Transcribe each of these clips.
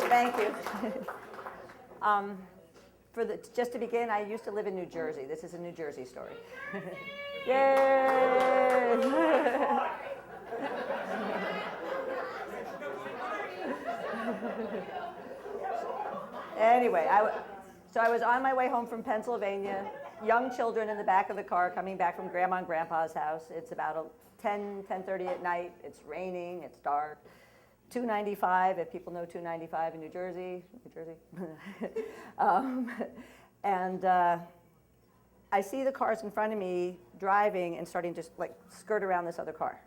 Thank you. Just to begin, I used to live in New Jersey. This is a New Jersey story. Yay! Anyway, so I was on my way home from Pennsylvania, young children in the back of the car coming back from Grandma and Grandpa's house. It's about 10:30 at night. It's raining. It's dark. 295, if people know 295 in New Jersey. And I see the cars in front of me driving and starting to like skirt around this other car.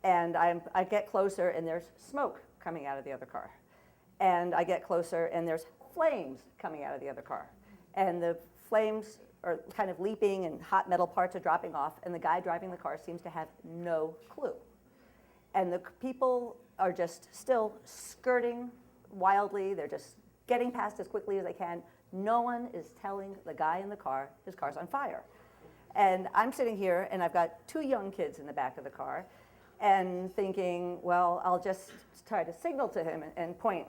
And I get closer and there's smoke coming out of the other car. And I get closer and there's flames coming out of the other car. And the flames are kind of leaping and hot metal parts are dropping off, and the guy driving the car seems to have no clue. And the people are just still skirting wildly. They're just getting past as quickly as they can. No one is telling the guy in the car his car's on fire. And I'm sitting here, and I've got two young kids in the back of the car, and thinking, well, I'll just try to signal to him and point.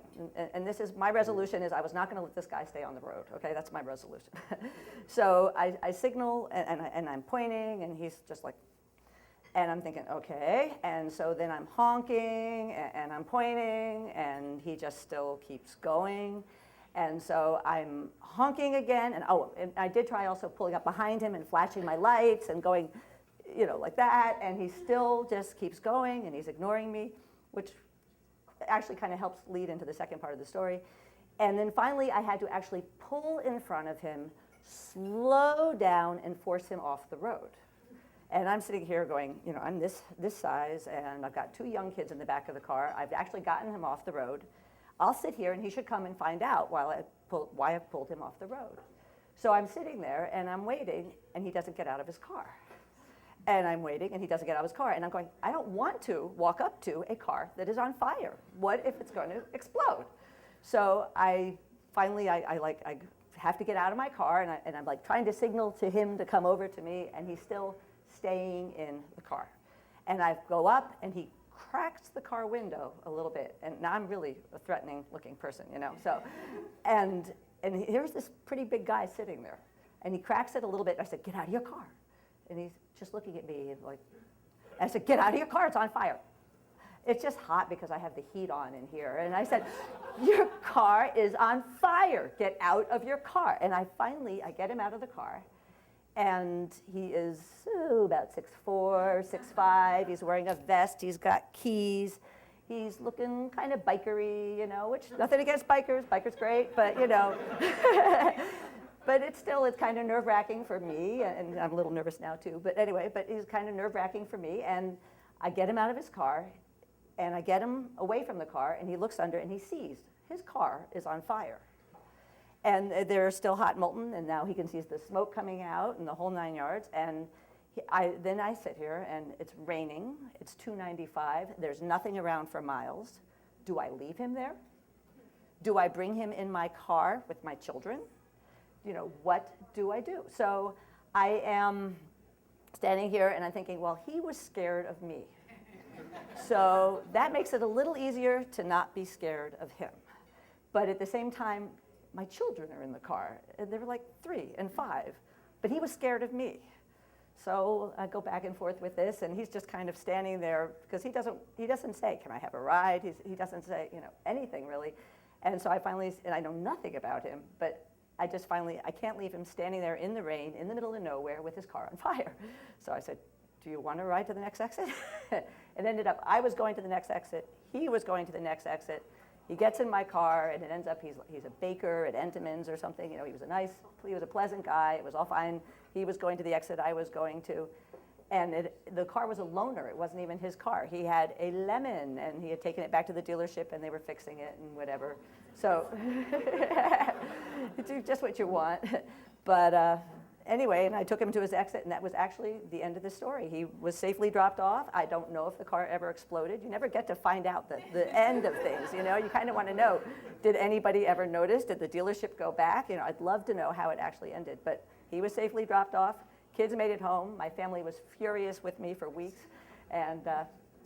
And this is, my resolution is I was not going to let this guy stay on the road, okay? That's my resolution. So I signal, and I'm pointing, and he's just like, and I'm thinking, okay. And so then I'm honking, and I'm pointing, and he just still keeps going. And so I'm honking again, and I did try also pulling up behind him and flashing my lights and going, you know, like that, and he still just keeps going, and he's ignoring me, which actually kind of helps lead into the second part of the story. And then finally, I had to actually pull in front of him, slow down, and force him off the road. And I'm sitting here going, you know, I'm this size, and I've got two young kids in the back of the car. I've actually gotten him off the road. I'll sit here, and he should come and find out why I've pulled him off the road. So I'm sitting there, and I'm waiting, and he doesn't get out of his car. And I'm waiting, and he doesn't get out of his car. And I'm going, I don't want to walk up to a car that is on fire. What if it's going to explode? So I finally have to get out of my car, and I'm like trying to signal to him to come over to me, and he's still staying in the car. And I go up, and he cracks the car window a little bit. And now I'm really a threatening looking person, you know. So, and here's this pretty big guy sitting there. And he cracks it a little bit. I said, get out of your car. And he's just looking at me and like, I said, get out of your car, it's on fire. It's just hot because I have the heat on in here. And I said, your car is on fire, get out of your car. And I get him out of the car, and he is about 6'4", 6'5", he's wearing a vest, he's got keys, he's looking kind of bikery, you know, which, nothing against bikers great, but you know. But it's kind of nerve-wracking for me, and I'm a little nervous now too, but anyway, but it's kind of nerve-wracking for me, and I get him out of his car, and I get him away from the car, and he looks under, and he sees his car is on fire. And they're still hot and molten, and now he can see the smoke coming out and the whole 9 yards, and then I sit here, and it's raining, it's 295, there's nothing around for miles. Do I leave him there? Do I bring him in my car with my children? You know, what do I do? So I am standing here and I'm thinking, well, he was scared of me. So that makes it a little easier to not be scared of him. But at the same time, my children are in the car. And they were like 3 and 5, but he was scared of me. So I go back and forth with this, and he's just kind of standing there because he doesn't say, can I have a ride? He doesn't say, you know, anything really. And so and I know nothing about him, but I can't leave him standing there in the rain, in the middle of nowhere with his car on fire. So I said, do you want to ride to the next exit? It ended up, I was going to the next exit, he was going to the next exit. He gets in my car, and it ends up he's a baker at Entenmann's or something. You know, he was a pleasant guy, it was all fine. He was going to the exit I was going to. And the car was a loaner, it wasn't even his car. He had a Lemon, and he had taken it back to the dealership, and they were fixing it and whatever. So, do just what you want. But anyway, and I took him to his exit, and that was actually the end of the story. He was safely dropped off. I don't know if the car ever exploded. You never get to find out the end of things, you know? You kind of want to know, did anybody ever notice? Did the dealership go back? You know, I'd love to know how it actually ended. But he was safely dropped off. Kids made it home. My family was furious with me for weeks. And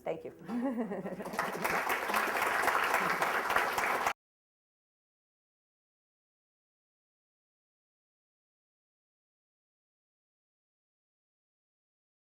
Thank you.